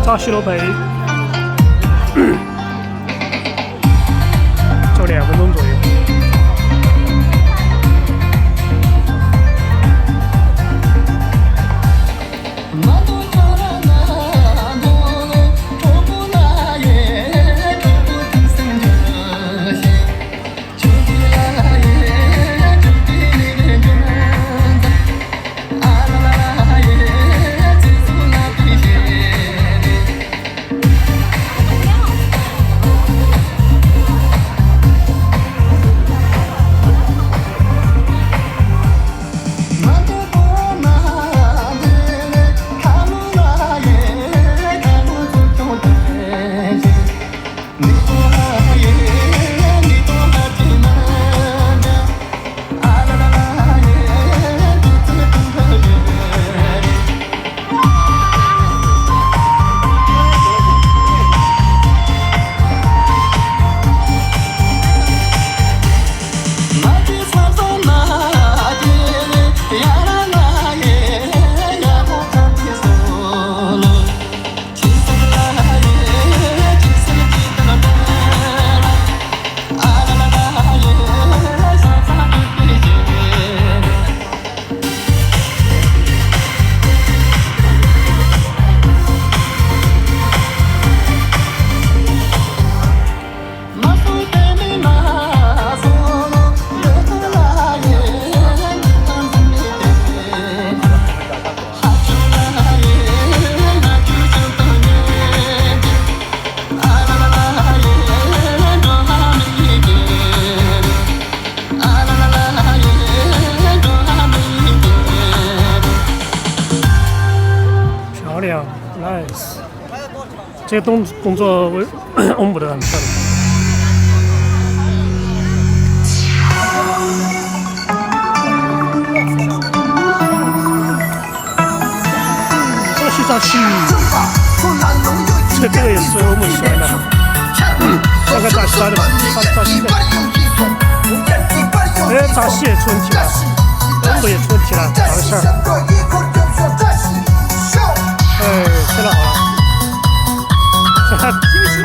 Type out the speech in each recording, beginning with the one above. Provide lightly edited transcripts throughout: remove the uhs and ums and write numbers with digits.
扎西罗贝，就2分钟左右。Nice， 这个动作我们不得很漂亮。扎西，这个也是我们喜欢的。看看扎西的吧，扎西的。哎，扎西也出问题了，东北也出问题了，尝一下。哎，吃了好了。哈，挺长，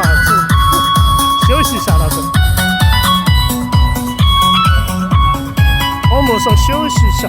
休息一下倒是。我们说休息一下。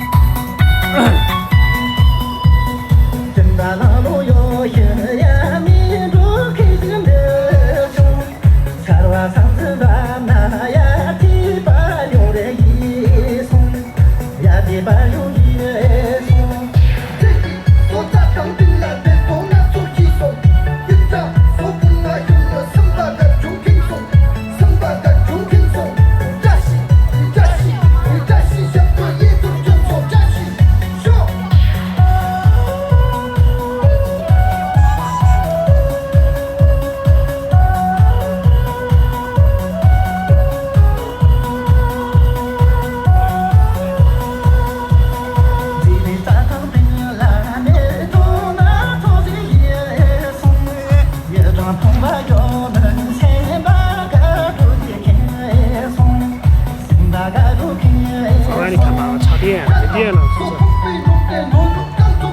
你看嘛，插电没电了，是不是？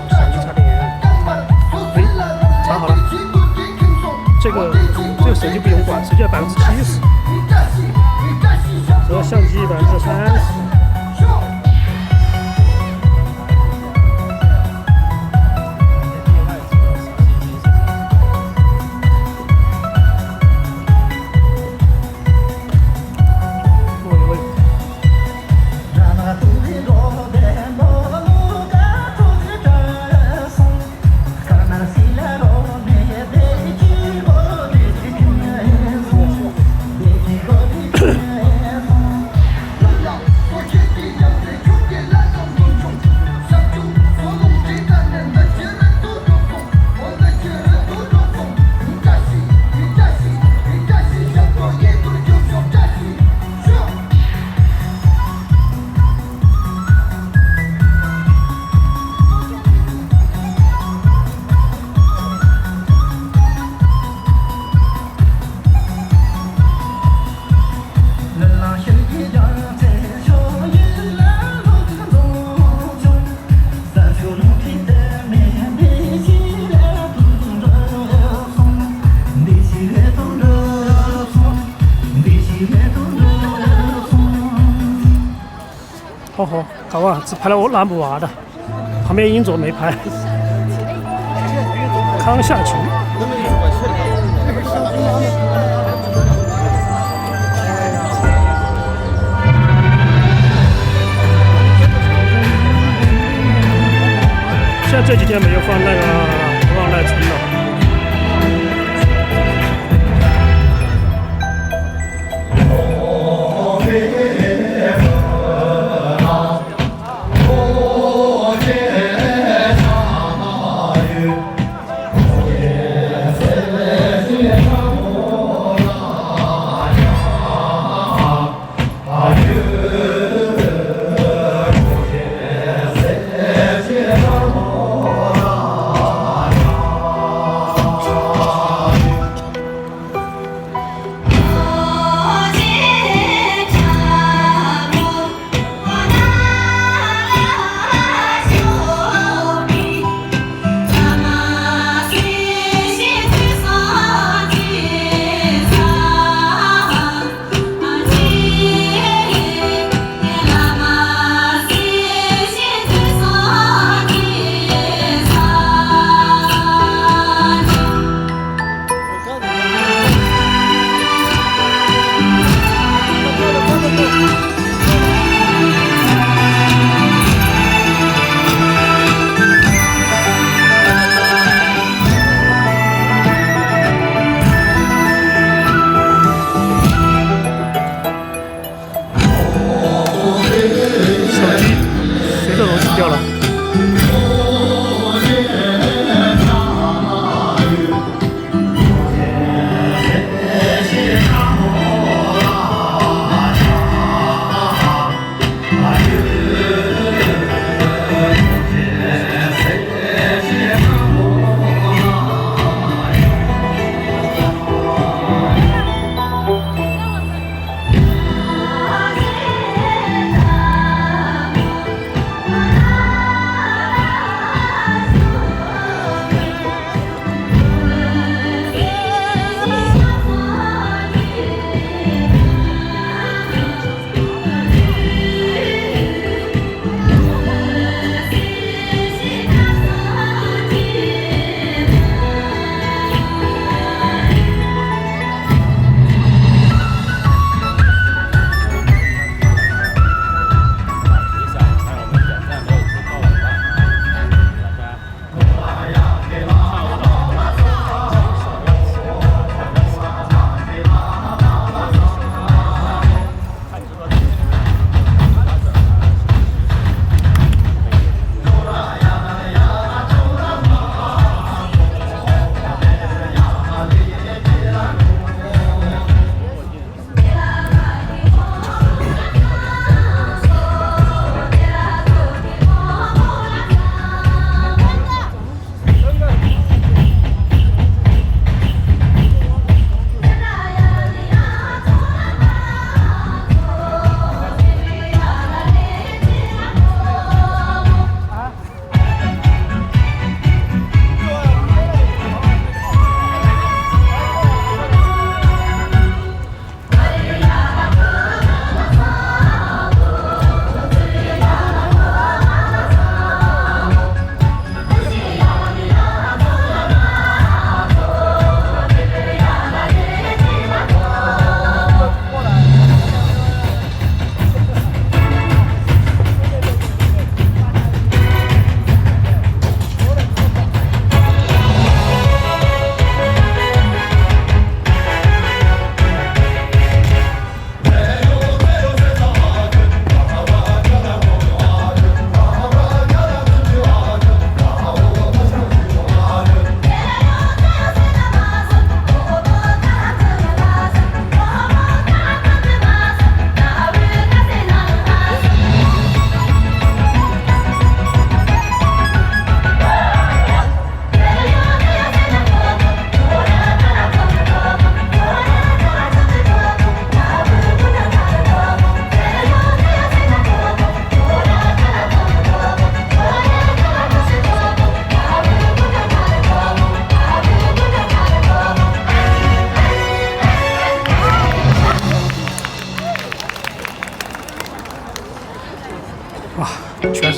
手机插电，哎，插好了。这个手机不用管，手机要70%，这相机30%。好好，看哇，只拍了我南木娃的，旁边影座没拍。康夏群。现在这几天没有放那个《望奈村》了。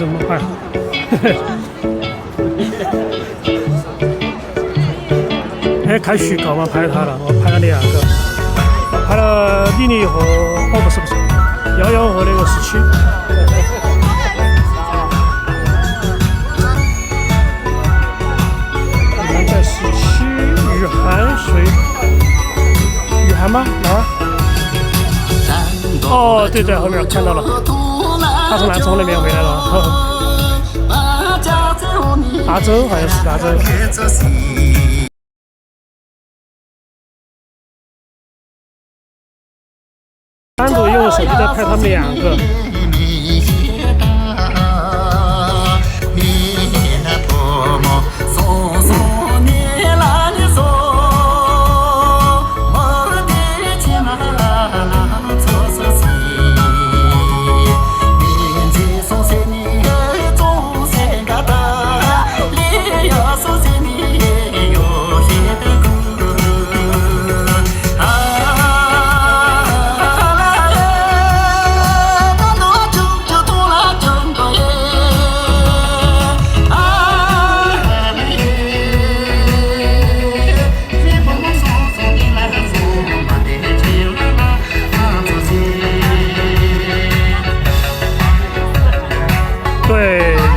这么快。哎，开虚构嘛，拍他了，我拍了2个，拍了李丽和不是，11和那个17。现在17，雨涵谁？雨涵吗？哪儿？哦，对，在后面看到了，他从南充那边回来了。大洲好像是大洲。单独用手机在拍他们2个。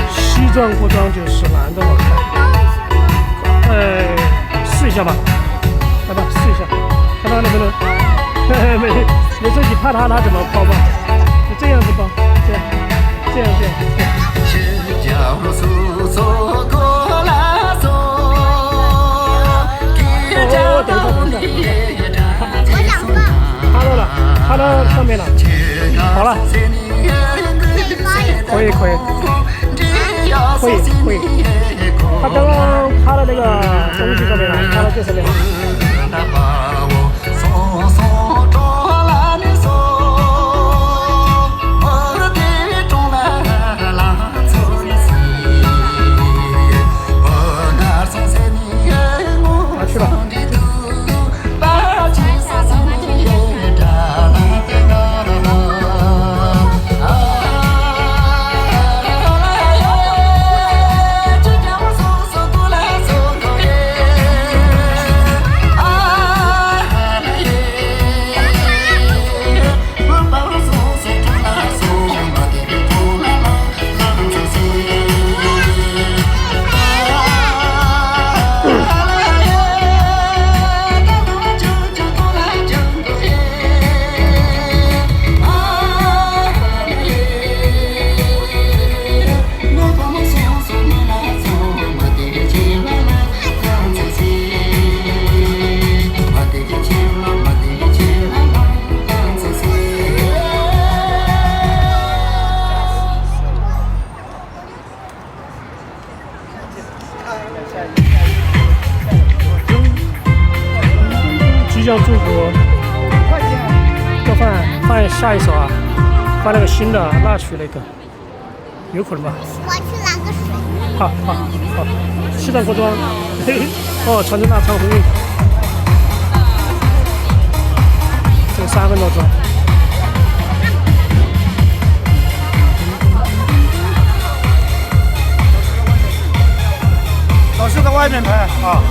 西装古装就是男的好看，试一下吧，来吧，试一下，看他能不能，没自己怕他怎么包吧？就这样子包，这样。等一下，趴到上面了，好了，可以。他刚刚趴到那个东西上面了，趴到这上面了。去了。即将出国，要放下一首啊，放那个新的那曲那个，有可能吧？我去拿个水。好，西藏国装，哦，传承大唱红运，这个3分多钟。老师在外面拍啊。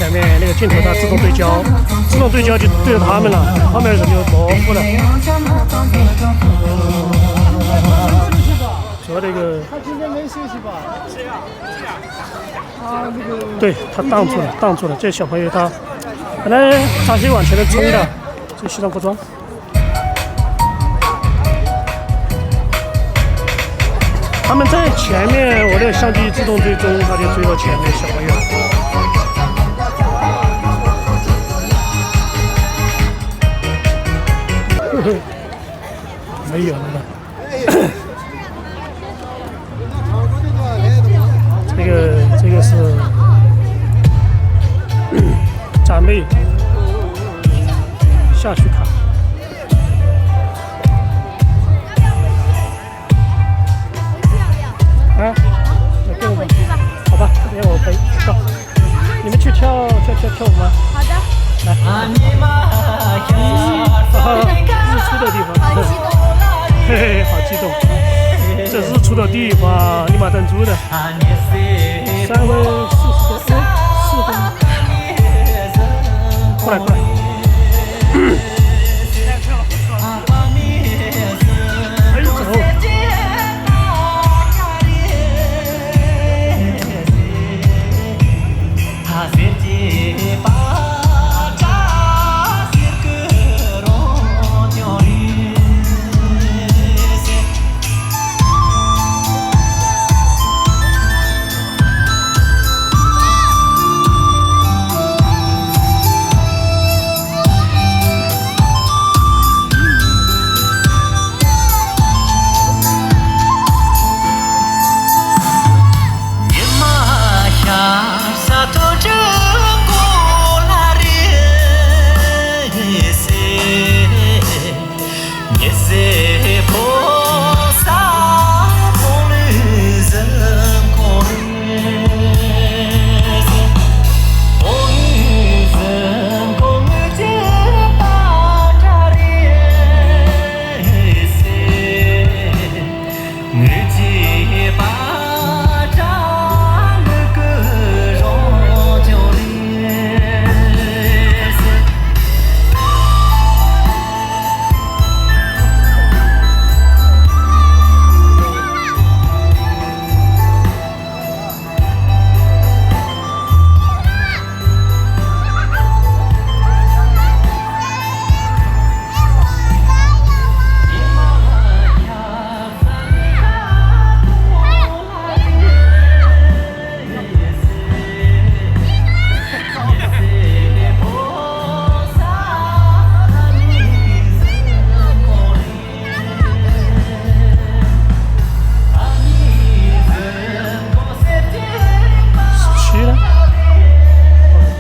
前面那个镜头它自动对焦，自动对焦就对着他们了，后面人就模糊了。主要这个，他今天没休息吧？是呀，是呀。啊，那个。对他挡住了。这小朋友他本来插血往前面冲的，这西装裤装。他们在前面，我的相机自动追踪，他就追到前面小朋友。呵呵，没有了。这个是展妹下去看。啊，给我背吧。好吧，让我背。走，你们去跳舞吗？好的。来。日出的地方。好激动。嘿嘿，好激动。这日出的地方，你妈等住的。3分40多，4分。过来。哎，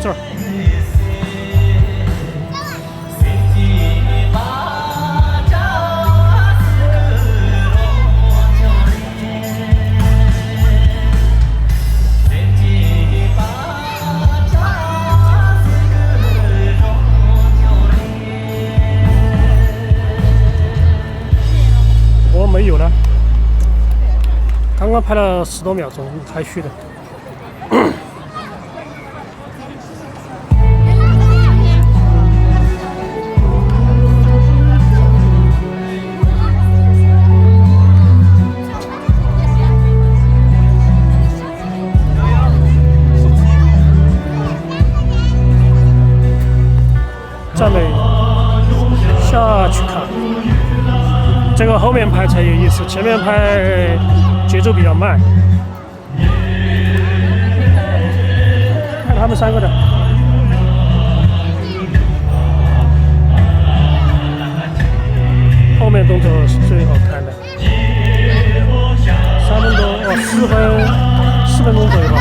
走。没有了，刚刚拍了10多秒钟，太虚的。赞美下去看。这个后面拍才有意思，前面拍节奏比较慢。看他们3个的，后面动作是最好看的。3分钟，哦，4分钟左右吧。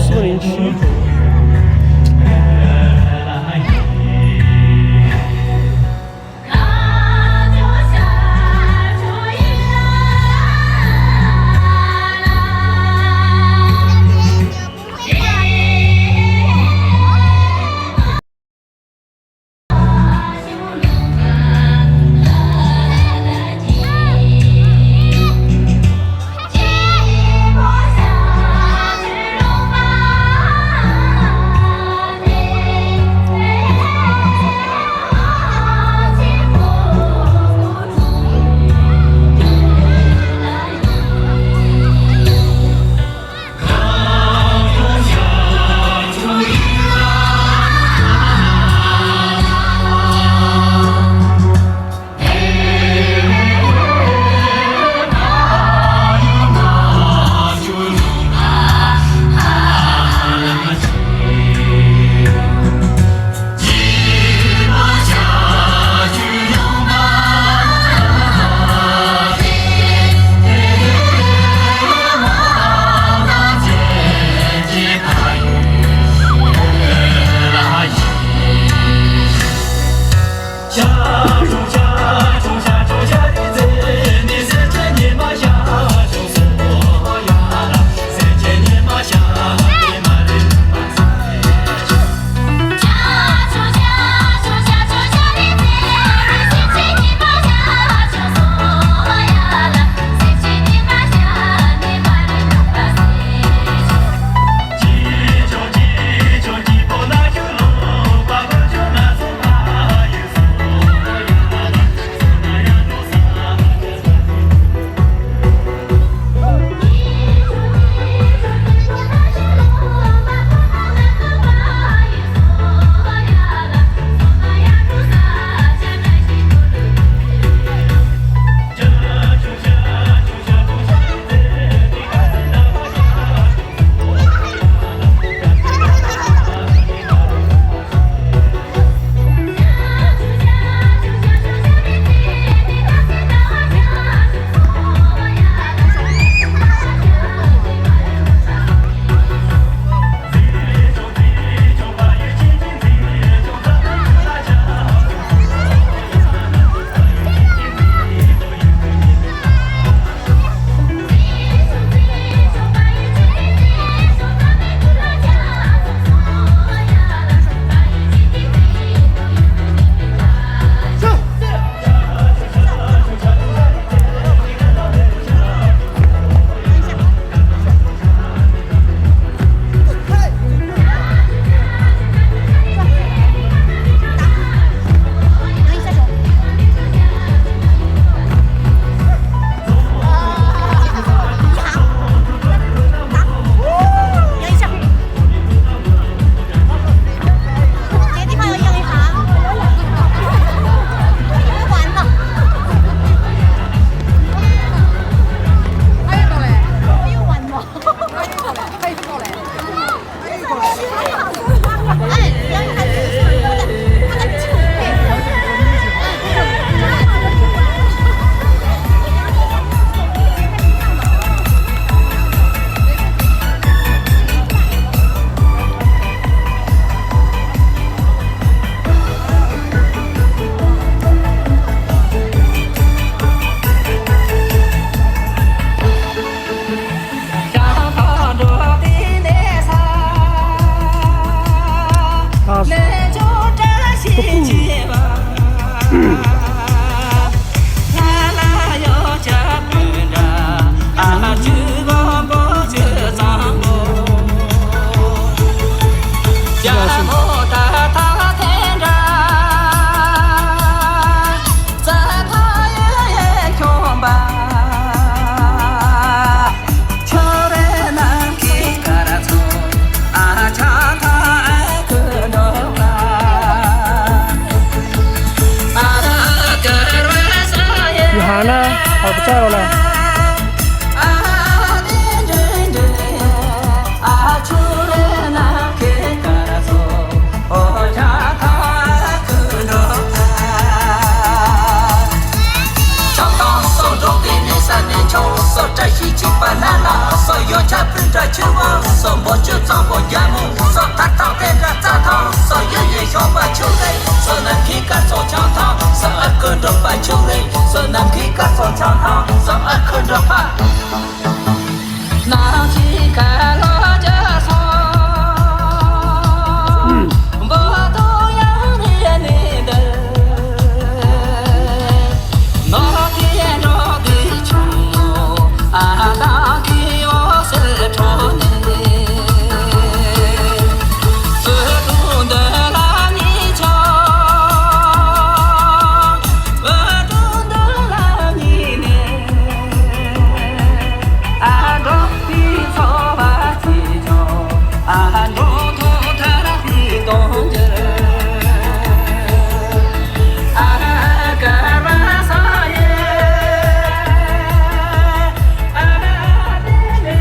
407。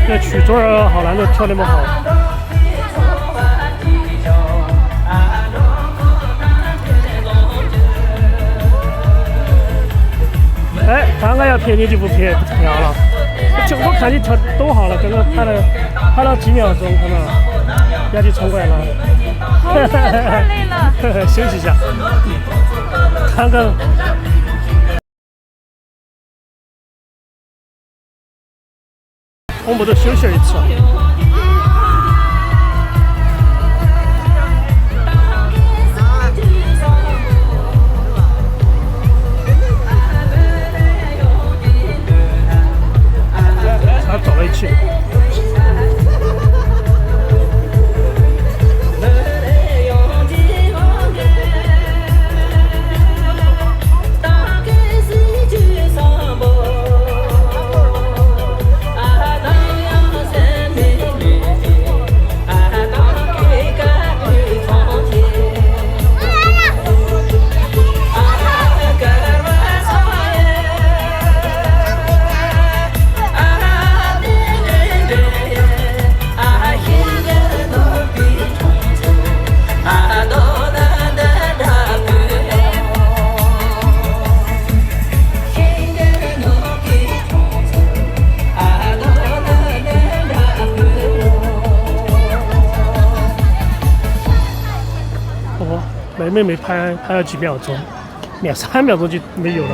这曲桌儿好难得跳那么好。哎，刚刚要拍你就不拍了，就我看你跳多好了，刚刚拍了几秒钟，看到要去冲过来了。好累，太累了。休息一下。刚刚。我们都休息一次。他走了一起。妹妹拍了几秒钟，2-3秒钟就没有了。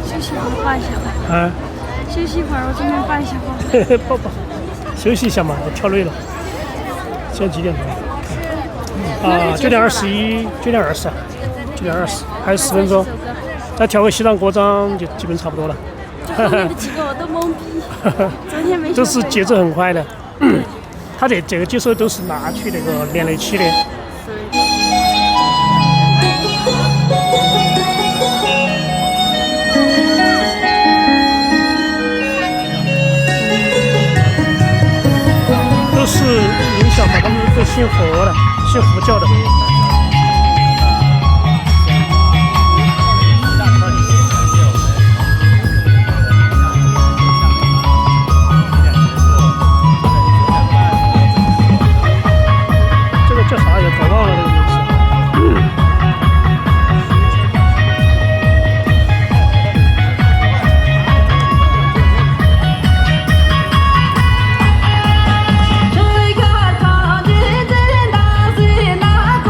休息一会儿，画一下吧。啊？休息一会儿，我这边画一下吧。抱抱，休息一下嘛，我跳累了。现在几点钟？啊，9:21，9:20，还有10分钟，再跳个西藏歌章就基本差不多了。后面的几个我都懵逼，昨天没。都是节奏很快的，他这个节奏都是拿去那个连在一起的。都是影响嘛，他们都信佛的，信佛教的。这啥也搞忘了这个东西。这个长的真大水那个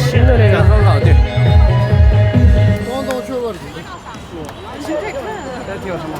新的那个。很好，对。广东去过的。这叫什么？